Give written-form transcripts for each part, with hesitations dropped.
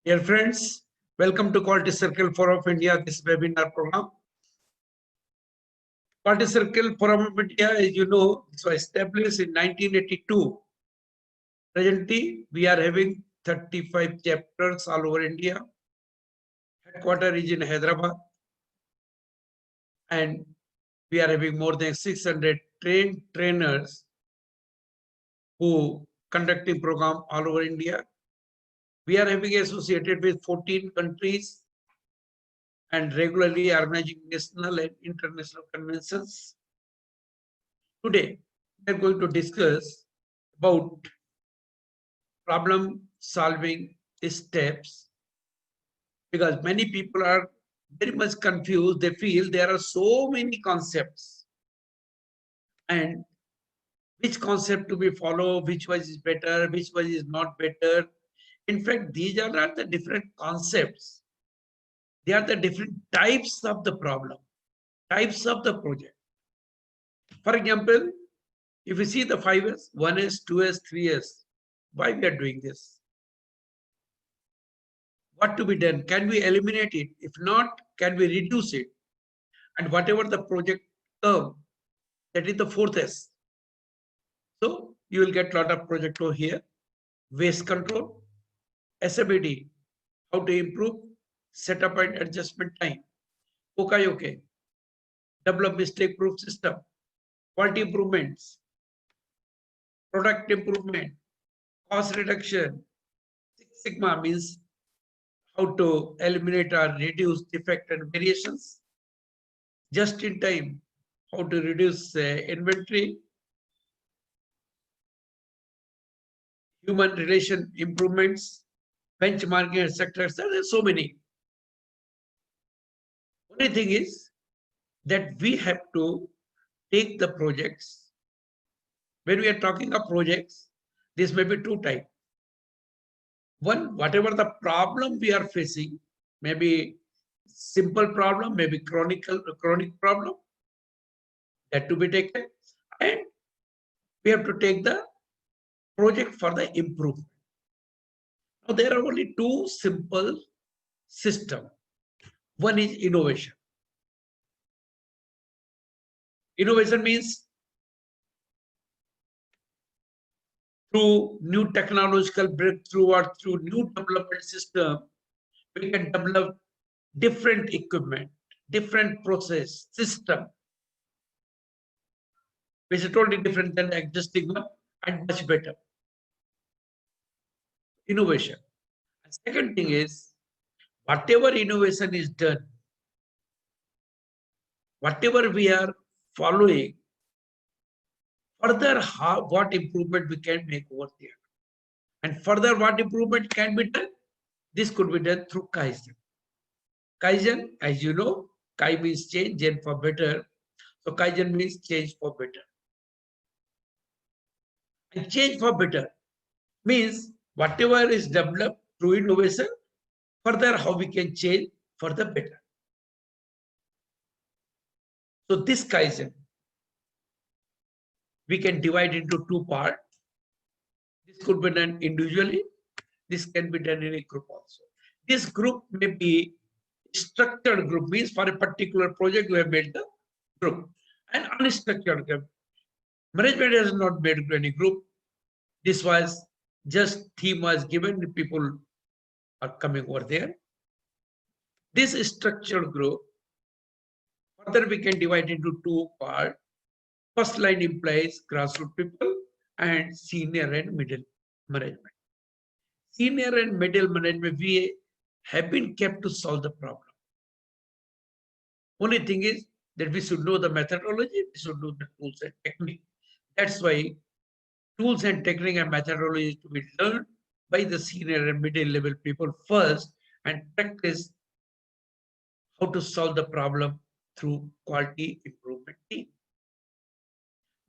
Dear friends, welcome to Quality Circle Forum of India, this webinar program. Quality Circle Forum of India, as you know, this was established in 1982. Presently, we are having 35 chapters all over India. Headquarters is in Hyderabad. And we are having more than 600 trained trainers who conducting program all over India. We are having associated with 14 countries and regularly organizing national and international conventions. Today, we are going to discuss about problem solving steps, because many people are very much confused. They feel there are so many concepts and which concept to be followed, which one is better, which one is not better. In fact, these are not the different concepts. They are the different types of the problem, types of the project. For example, if you see the 5S, 1S, 2S, 3S, why we are doing this? What to be done? Can we eliminate it? If not, can we reduce it? And whatever the project term, that is the 4th S. So you will get a lot of project over here. Waste control, SABD, how to improve setup and adjustment time. Okay. Develop mistake proof system, quality improvements, product improvement, cost reduction. Six Sigma means how to eliminate or reduce defect and variations. Just in time, how to reduce inventory. Human relation improvements, benchmarking, etc. There are so many. Only thing is that we have to take the projects. When we are talking of projects, this may be two types. One, whatever the problem we are facing, maybe simple problem, maybe chronic problem, that to be taken, and we have to take the project for the improvement. Now there are only two simple systems. One is innovation. Innovation means through new technological breakthrough or through new development system, we can develop different equipment, different process system, which is totally different than the existing one and much better. Innovation. And second thing is, whatever innovation is done, whatever we are following, further what improvement we can make over there. And further what improvement can be done? This could be done through Kaizen. Kaizen, as you know, Kai means change, Gen for better. So Kaizen means change for better. And change for better means whatever is developed through innovation, further how we can change for the better. So this Kaizen, we can divide into two parts. This could be done individually. This can be done in a group also. This group may be structured group, means for a particular project we have made the group. And unstructured group. Management has not made any group. This was just theme was given, people are coming over there. This structured group, further we can divide into two parts. First line implies grassroots people and senior and middle management. Senior and middle management, we have been kept to solve the problem. Only thing is that we should know the methodology, we should know the tools and technique. That's why tools and technique and methodology to be learned by the senior and middle level people first and practice how to solve the problem through quality improvement team.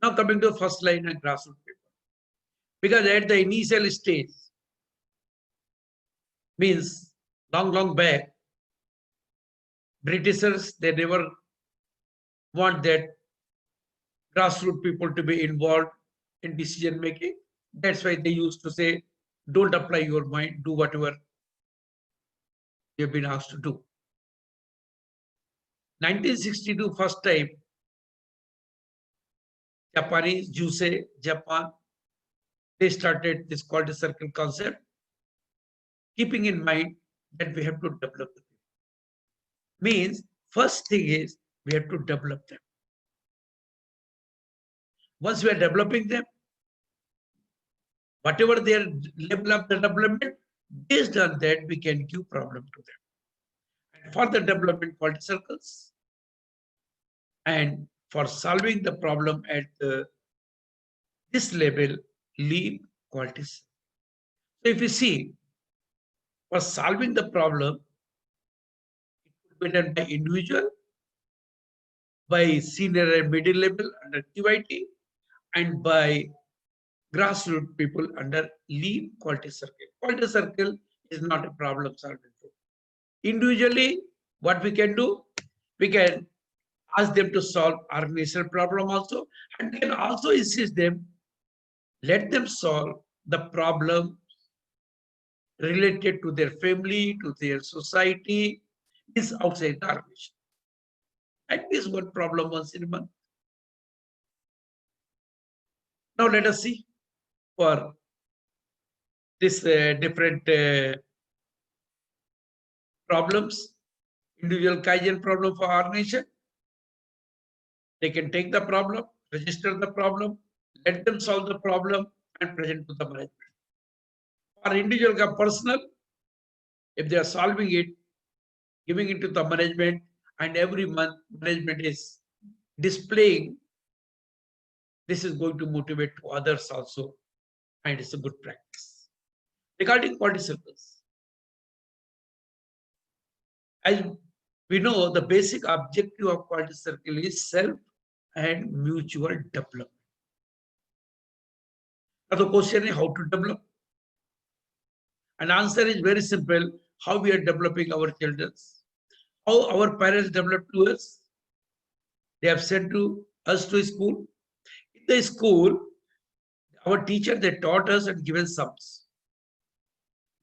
Now coming to first line and grassroots people. Because at the initial stage, means long back, Britishers, they never want that grassroots people to be involved in decision making. That's why they used to say, don't apply your mind, do whatever we have been asked to do. 1962, first time, Japanese, Jusei, Japan, they started this quality circle concept, keeping in mind that we have to develop the people. Means, first thing is we have to develop them. Once we are developing them, whatever their level of the development, based on that, we can give problem to them. And for the development quality circles, and for solving the problem at this level, lean quality circle. So if you see, for solving the problem, it could be done by individual, by senior and middle level under QIT, and by grassroots people under lean quality circle. Quality circle is not a problem solving tool. Individually, what we can do, we can ask them to solve organizational problem also, and can also insist them, let them solve the problem related to their family, to their society, is outside the organization. At least one problem once in a month. Now let us see for this different problems, individual Kaizen problem for organization. They can take the problem, register the problem, let them solve the problem, and present to the management. For individual personal, if they are solving it, giving it to the management, and every month management is displaying, this is going to motivate to others also, and it's a good practice. Regarding quality circles, as we know, the basic objective of quality circle is self and mutual development. Now the question is how to develop, and answer is very simple: how we are developing our children, how our parents develop to us. They have sent to us to school. In the school, our teacher, they taught us and given sums.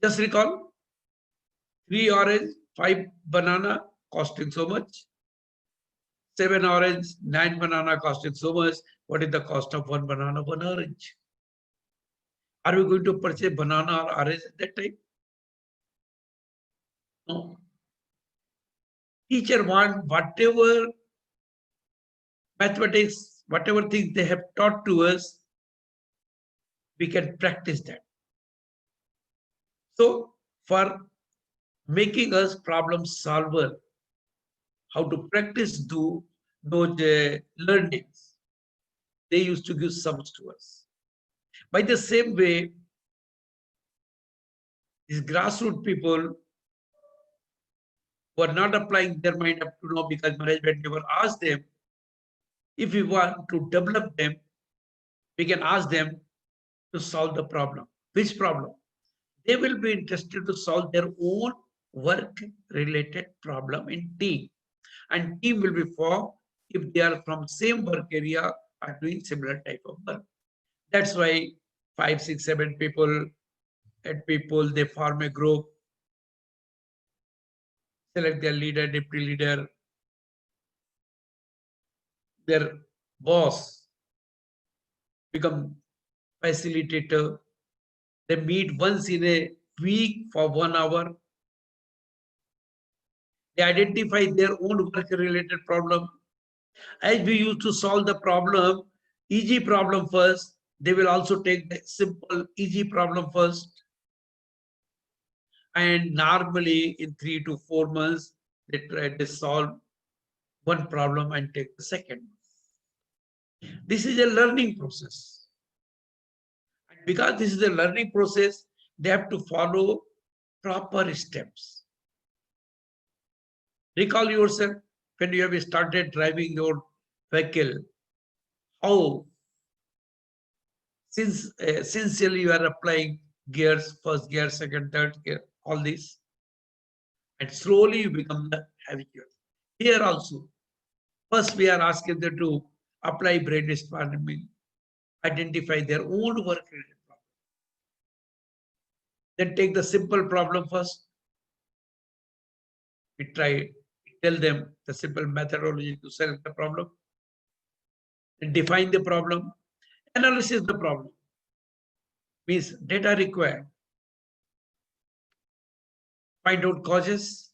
Just recall, 3 orange, 5 banana costing so much. 7 orange, 9 banana costing so much. What is the cost of 1 banana, 1 orange? Are we going to purchase banana or orange at that time? No. Teacher want whatever mathematics, whatever things they have taught to us, we can practice that. So for making us problem solver, how to practice those learnings, they used to give sums to us. By the same way, these grassroots people who are not applying their mind up to now because management never asked them, if we want to develop them, we can ask them to solve the problem. Which problem? They will be interested to solve their own work-related problem in team. And team will be formed if they are from same work area or doing similar type of work. That's why 5, 6, 7 people, 8 people, they form a group, select their leader, deputy leader, their boss, become facilitator. They meet once in a week for 1 hour. They identify their own work-related problem. As we used to solve the problem, easy problem first, they will also take the simple, easy problem first. And normally in 3 to 4 months, they try to solve one problem and take the second. This is a learning process. And because this is a learning process, they have to follow proper steps. Recall yourself when you have started driving your vehicle, how sincerely you are applying gears, first gear, second, third gear, all this. And slowly you become the habitual. Here also, first we are asking them to apply brainstorming, identify their own work-related problem. Then take the simple problem first. we tell them the simple methodology to solve the problem, and define the problem, analysis the problem, means data required, find out causes,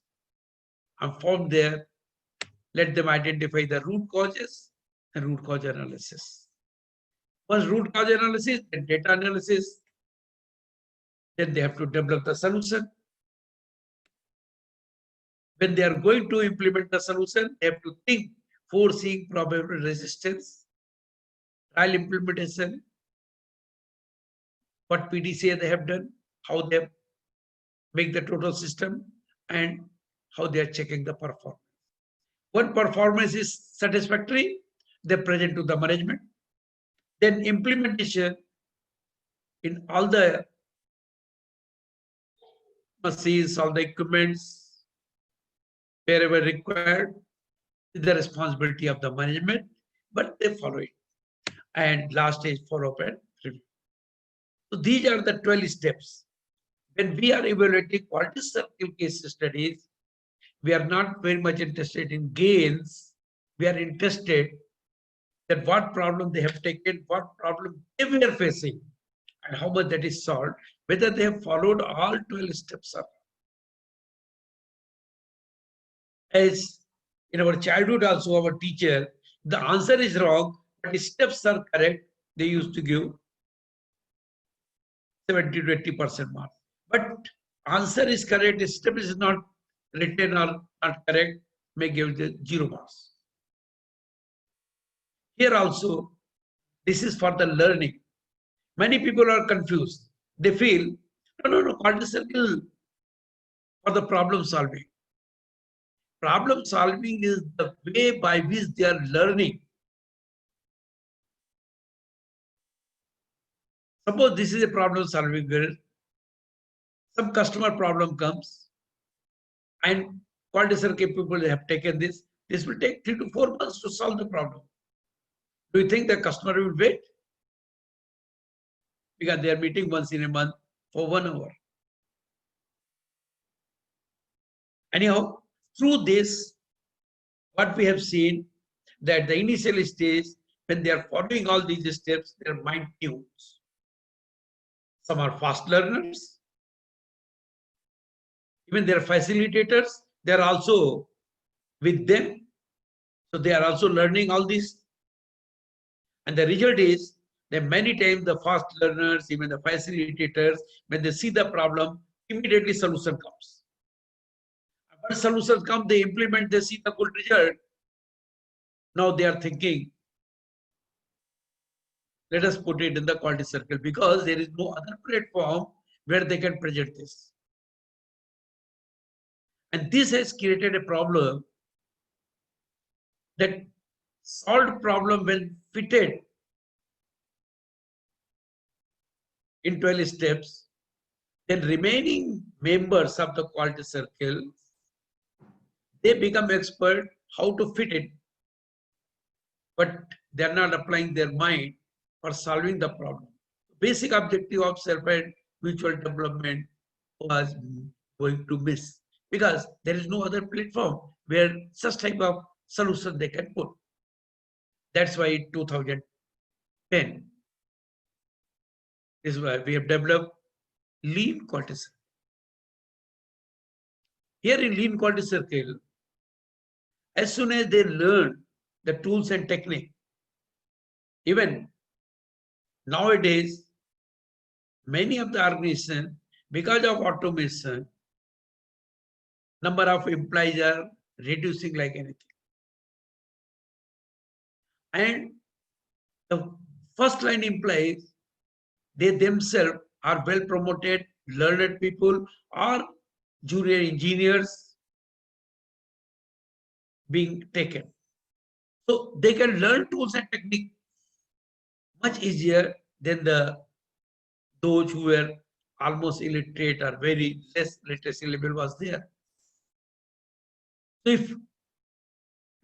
and from there, let them identify the root causes and root cause analysis. Once root cause analysis and data analysis, then they have to develop the solution. When they are going to implement the solution, they have to think foreseeing probable resistance, trial implementation, what PDCA they have done, how they make the total system, and how they are checking the performance. When performance is satisfactory, they present to the management. Then implementation in all the machines, all the equipments, wherever required, is the responsibility of the management, but they follow it. And last is follow-up and review. So these are the 12 steps. When we are evaluating quality circle case studies, we are not very much interested in gains. We are interested that what problem they have taken, what problem they were facing, and how much that is solved, whether they have followed all 12 steps or not. As in our childhood also, our teacher, the answer is wrong, but the steps are correct. They used to give 70 to 80% mark. But answer is correct, the step is not written or not correct, may give the 0 marks. Here also, this is for the learning. Many people are confused. They feel, no, quality circle for the problem solving. Problem solving is the way by which they are learning. Suppose this is a problem solving where some customer problem comes and quality circle people have taken this. This will take 3 to 4 months to solve the problem. Do you think the customer will wait? Because they are meeting once in a month for 1 hour. Anyhow, through this, what we have seen that the initial stage, when they are following all these steps, their mind tunes. Some are fast learners. Even their facilitators, they are also with them. So they are also learning all this. And the result is that many times the fast learners, even the facilitators, when they see the problem, immediately solution comes. When solutions come, they implement, they see the good result. Now they are thinking, let us put it in the quality circle, because there is no other platform where they can present this. And this has created a problem that solved problem when fitted in 12 steps, then remaining members of the quality circle, they become expert how to fit it, but they are not applying their mind for solving the problem. Basic objective of self and mutual development was going to miss, because there is no other platform where such type of solution they can put. That's why in 2010, this is why we have developed lean quality circle. Here in lean quality circle, as soon as they learn the tools and technique, even nowadays, many of the organizations, because of automation, number of employees are reducing like anything. And the first line employees, they themselves are well promoted, learned people, or junior engineers being taken. So they can learn tools and technique much easier than those who were almost illiterate or very less literacy level was there. So if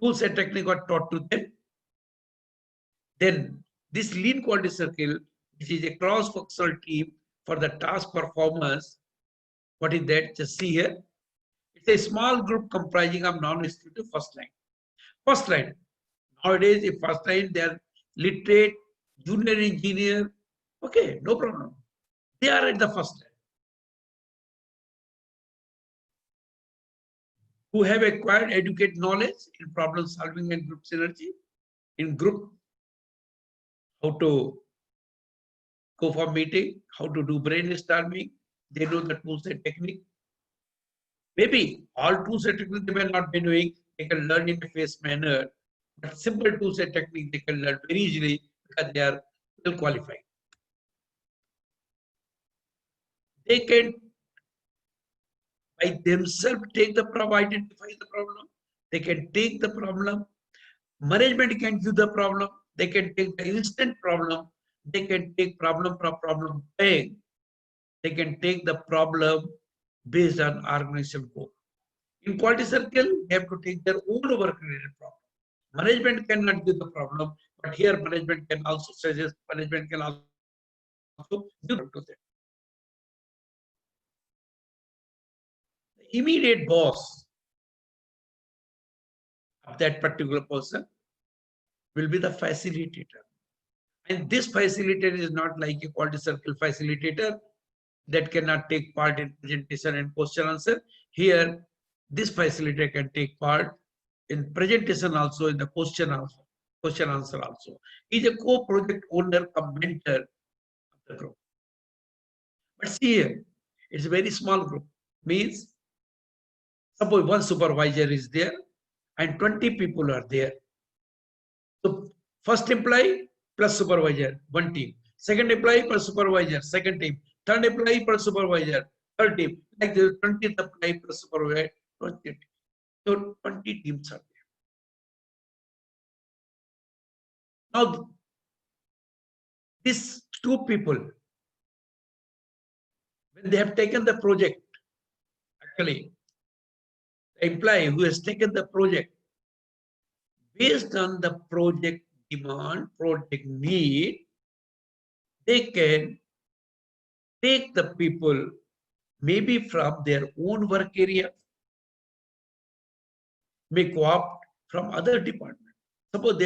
tools and technique are taught to them, then this lean quality circle, which is a cross-functional team for the task performance, what is that? Just see here. It's a small group comprising of non-executive first line. First line. Nowadays, if first line, they are literate, junior engineer, okay, no problem. They are at the first line. Who have acquired adequate knowledge in problem solving and group synergy. In group, how to go for meeting, how to do brainstorming. They know the tools and technique. Maybe all tools and techniques they may not be knowing, they can learn in a phased manner. But simple tools and techniques they can learn very easily because they are well qualified. They can by themselves take the problem, identify the problem. They can take the problem. Management can give the problem. They can take the instant problem. They can take problem from problem bank. They can take the problem based on organization goal. In quality circle, they have to take their own work-related problem. Management cannot give the problem, but here management can also suggest, management can also give to them. The immediate boss of that particular person will be the facilitator. And this facilitator is not like a quality circle facilitator that cannot take part in presentation and question answer. Here, this facilitator can take part in presentation also, in the question answer also. He is a co-project owner, a mentor of the group. But see here, it's a very small group. Means, suppose one supervisor is there and 20 people are there. So first employee plus supervisor, one team. Second employee plus supervisor, second team. Third employee plus supervisor, third team. Like the 20th employee plus supervisor, 20 teams. So 20 teams are there. Now, these two people, when they have taken the project, actually, the employee who has taken the project, based on the project demand, project need, they can take the people maybe from their own work area, may co-opt from other departments. Suppose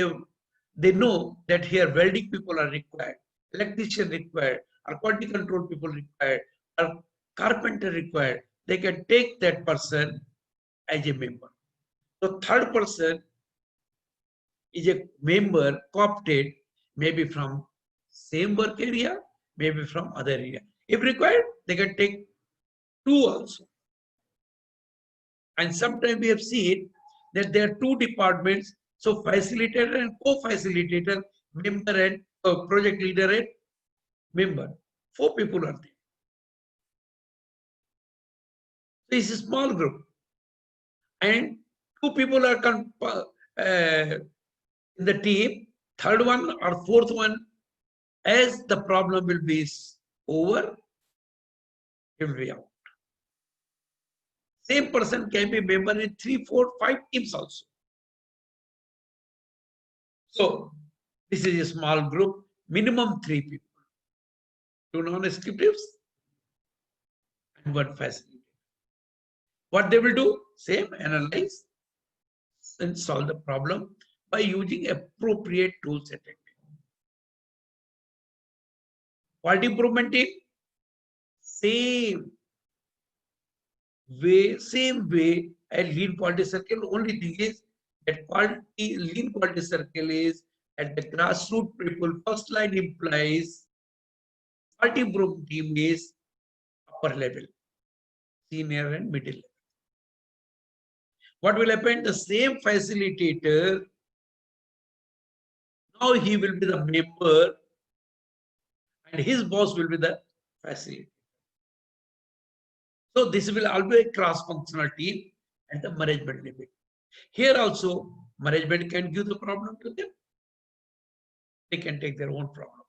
they know that here welding people are required, electrician required, or quality control people required, or carpenter required. They can take that person as a member. So third person is a member co-opted, maybe from same work area, maybe from other area. If required, they can take two also. And sometimes we have seen that there are two departments, so facilitator and co-facilitator, member and project leader and member. 4 people are there. So it's a small group. And 2 people are in the team, third one or fourth one, as the problem will be over, it will be out. Same person can be member in 3, 4, 5 teams also. So this is a small group, minimum 3 people. 2 non-executives and 1 facilitator. What they will do? Same, analyze and solve the problem by using appropriate tools and techniques. Quality improvement team, same way as lean quality circle. Only thing is that lean quality circle is at the grassroots people, first line implies. Quality improvement team is upper level, senior and middle level. What will happen? The same facilitator, now he will be the member and his boss will be the facilitator. So this will always be a cross-functional team at the management level. Here also, management can give the problem to them. They can take their own problem.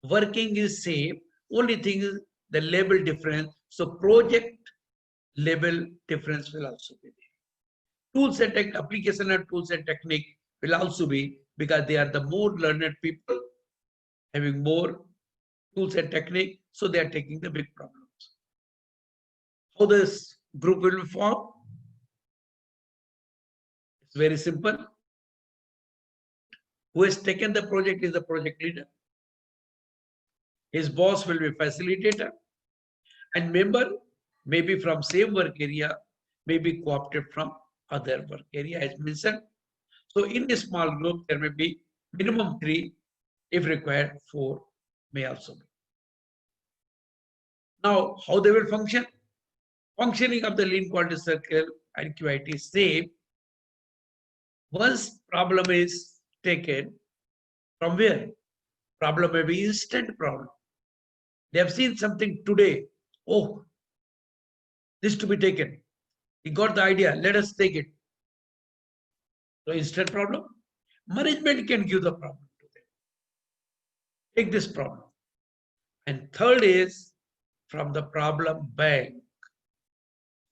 Working is same. Only thing is the level difference. So project level difference will also be there. Tools and tech application and tools and technique will also be, because they are the more learned people having more tools and technique, so they are taking the big problems. How this group will be formed. It's very simple. Who has taken the project is the project leader. His boss will be facilitator, and member may be from same work area, may be co-opted from other work area as mentioned. So in a small group, there may be minimum 3, if required 4 may also be. Now, how they will function? Functioning of the lean quality circle and QIT is same. Once problem is taken, from where? Problem may be instant problem. They have seen something today. Oh, this to be taken. We got the idea. Let us take it. So instant problem. Management can give the problem to them. Take this problem. And third is from the problem bank.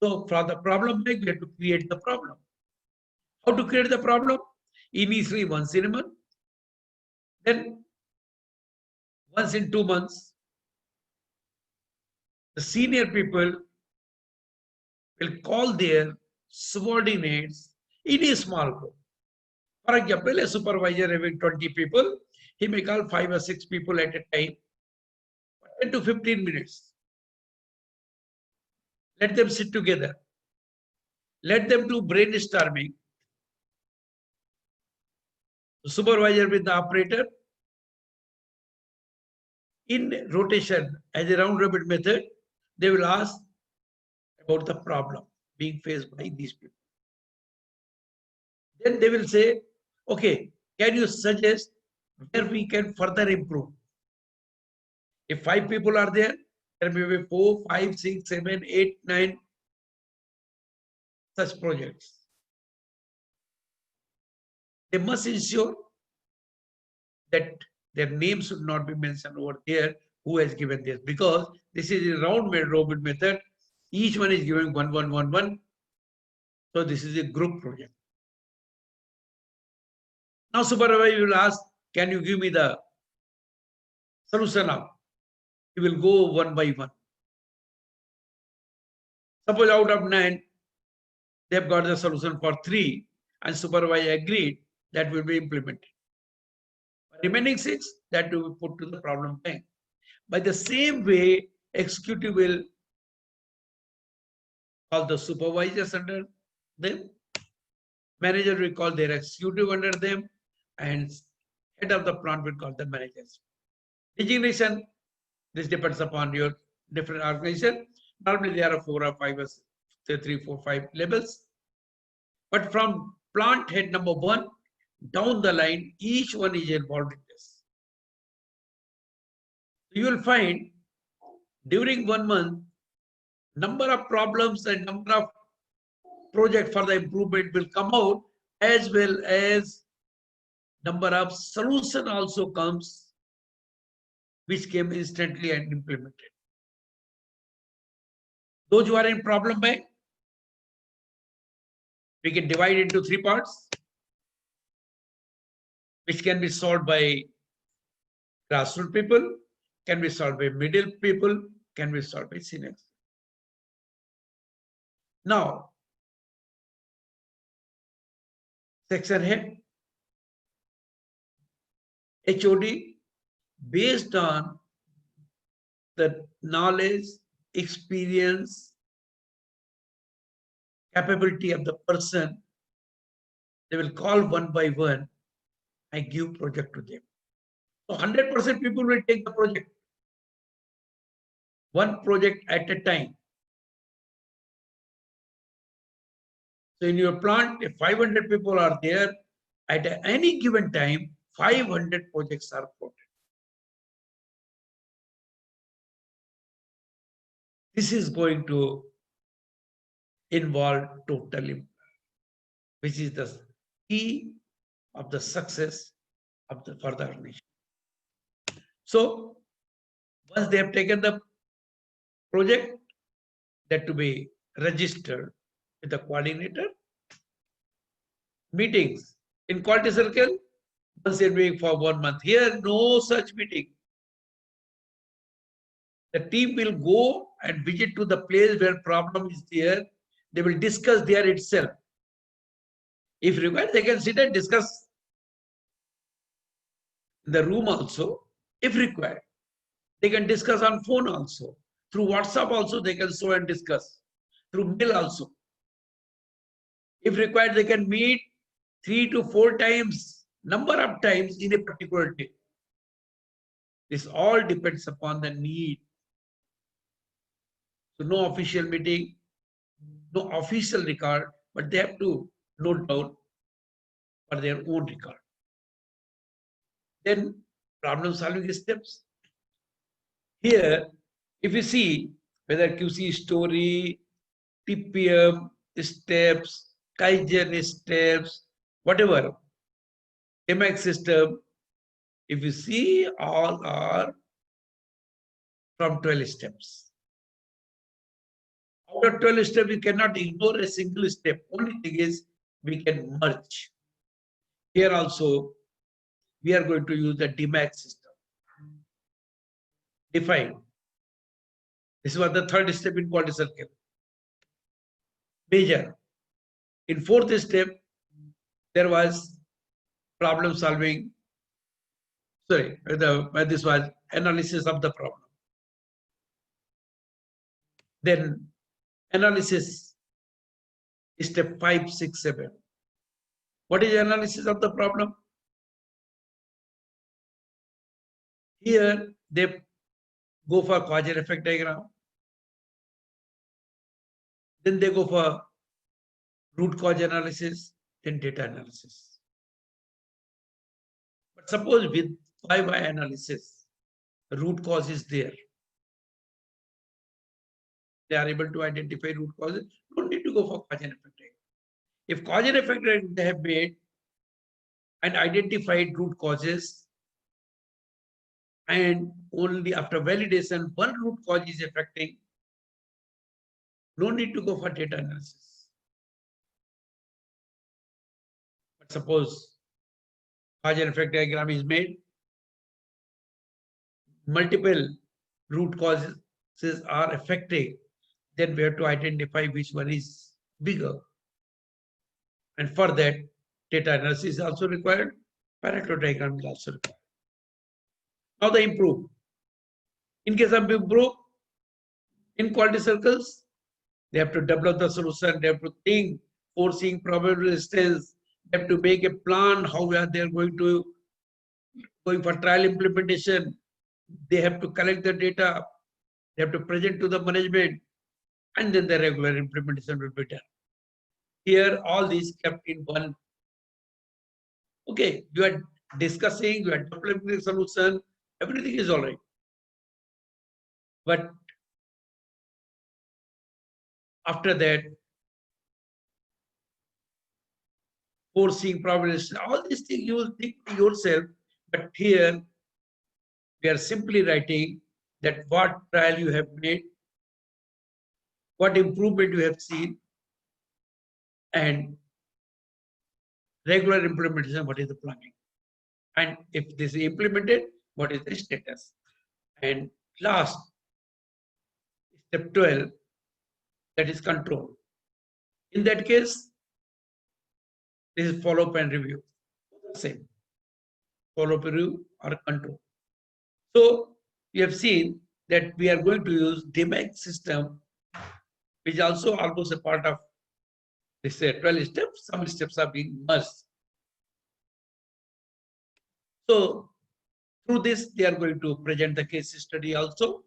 So from the problem bank, we have to create the problem. How to create the problem? Initially once in a month. Then once in 2 months. The senior people will call their subordinates in a small group. For example, a supervisor having 20 people, he may call 5 or 6 people at a time, 10 to 15 minutes. Let them sit together. Let them do brainstorming. The supervisor with the operator in rotation as a round robin method, they will ask about the problem being faced by these people. Then they will say, okay, can you suggest where we can further improve? If 5 people are there, there may be 4, 5, 6, 7, 8, 9 such projects. They must ensure that their names should not be mentioned over there who has given this, because this is a round robin method. Each one is giving 1, 1, 1, 1. So this is a group project. Now supervisor will ask, can you give me the solution now? He will go one by one. Suppose out of 9, they have got the solution for 3 and supervisor agreed, that will be implemented. Remaining 6, that will be put to the problem bank. By the same way, executive will call the supervisors under them, manager will call their executive under them, and head of the plant will call the managers. Designation, this depends upon your different organization. Normally there are 4 or 5 or 3, 4, 5 levels. But from plant head number 1 down the line, each one is involved in this. You will find during 1 month, number of problems and number of projects for the improvement will come out, as well as number of solution also comes, which came instantly and implemented. Those who are in problem bank, we can divide into 3 parts, which can be solved by grassroots people, can be solved by middle people, can be solved by seniors. Now, section head, HOD, based on the knowledge, experience, capability of the person, they will call one by one and give project to them. So 100% people will take the project. One project at a time. So in your plant, if 500 people are there, at any given time, 500 projects are plotted. This is going to involve totally, which is the key of the success of the further nation. So once they have taken the project, that to be registered with the coordinator. Meetings in quality circle, once they're doing for 1 month. Here, no such meeting. The team will go and visit to the place where problem is there. They will discuss there itself. If required, they can sit and discuss in the room also, if required. They can discuss on phone also. Through WhatsApp also, they can show and discuss. Through mail also. If required, they can meet 3 to 4 times, number of times in a particular day. This all depends upon the need. So no official meeting, no official record, but they have to note down for their own record. Then problem solving steps. Here, if you see whether QC story, TPM steps, Kaizen steps, whatever, MX system, if you see, all are from 12 steps. Out of 12 steps, we cannot ignore a single step. Only thing is we can merge. Here also, we are going to use the DMAX system. Define. This was the third step in quality circle. Measure. In fourth step, there was problem solving. Sorry, this was analysis of the problem. Then analysis, step 5, 6, 7. What is analysis of the problem? Here they go for cause and effect diagram. Then they go for root cause analysis, then data analysis. But suppose with 5Y analysis, the root cause is there. They are able to identify root causes. Don't need to go for cause and effect diagram. If cause and effect diagram they have made and identified root causes, and only after validation one root cause is affecting, no need to go for data analysis. But suppose cause and effect diagram is made, multiple root causes are affecting, then we have to identify which one is bigger. And for that, data analysis is also required, Pareto diagram is also required. Now the improve. In case of improve, in quality circles, they have to develop the solution, they have to think, foreseeing probable resistance, they have to make a plan how they are going for trial implementation. They have to collect the data, they have to present to the management, and then the regular implementation will be done. Here, all these kept in one. Okay, you are discussing, you are developing the solution, everything is all right. But after that, foreseeing probability, all these things you will think yourself. But here, we are simply writing that what trial you have made, what improvement you have seen, and regular implementation, what is the planning. And if this is implemented, what is the status? And last, step 12, that is control. In that case, this is follow up and review. Same. Follow up, review, or control. So you have seen that we are going to use DMAX system, which is also almost a part of this 12 steps. Some steps are being merged. So through this, they are going to present the case study also.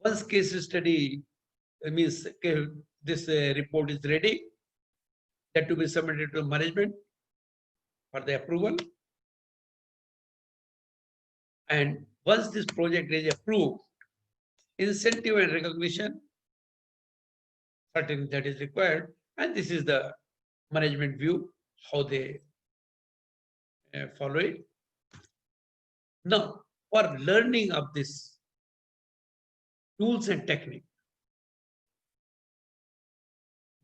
Once case study means this report is ready, that to be submitted to management for the approval. And once this project is approved, incentive and recognition, certainly that is required. And this is the management view, how they follow it. Now, for learning of this tools and technique,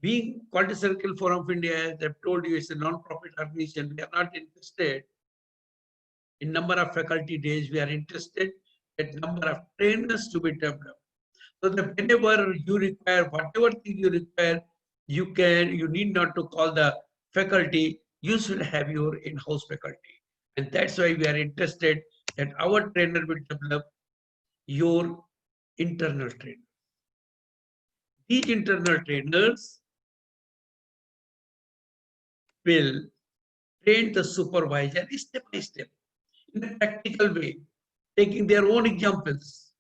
being Quality Circle Forum of India, as I've told you, it's a non-profit organization. We are not interested in number of faculty days. We are interested that number of trainers to be developed. So that whenever you require, whatever thing you require, you need not to call the faculty, you should have your in-house faculty. And that's why we are interested that our trainer will develop your internal trainer. These internal trainers will train the supervisor step by step in a practical way, taking their own examples.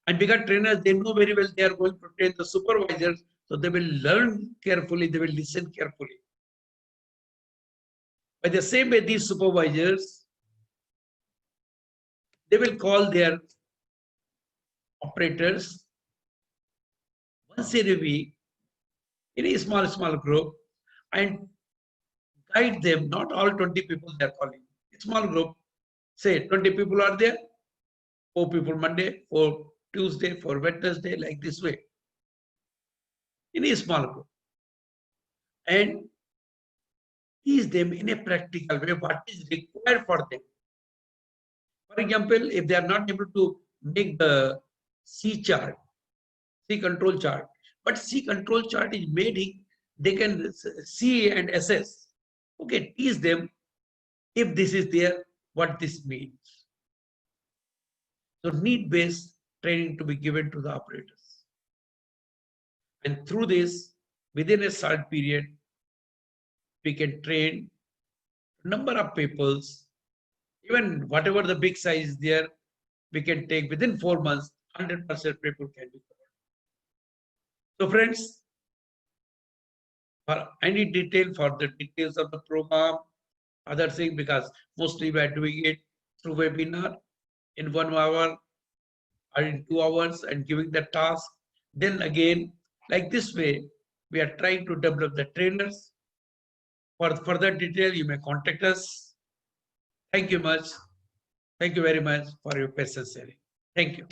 And because trainers, they know very well they are going to train the supervisors, so they will learn carefully, they will listen carefully. By the same way, these supervisors, they will call their operators once in a week in a small group and guide them. Not all 20 people they are calling. A small group, say 20 people are there, 4 people Monday, 4 Tuesday, 4 Wednesday, like this way. In a small group. And teach them in a practical way what is required for them. For example, if they are not able to make the C chart, C control chart, but C control chart is made, they can see and assess. Okay, teach them if this is there, what this means. So need-based training to be given to the operators. And through this, within a short period, we can train number of peoples, even whatever the big size is there, we can take within 4 months, 100% people can be covered. So friends, for any detail, for the details of the program, other thing, because mostly we are doing it through webinar in 1 hour or in 2 hours and giving the task. Then again, like this way, we are trying to develop the trainers. For further detail, you may contact us. Thank you much. Thank you very much for your patience sharing. Thank you.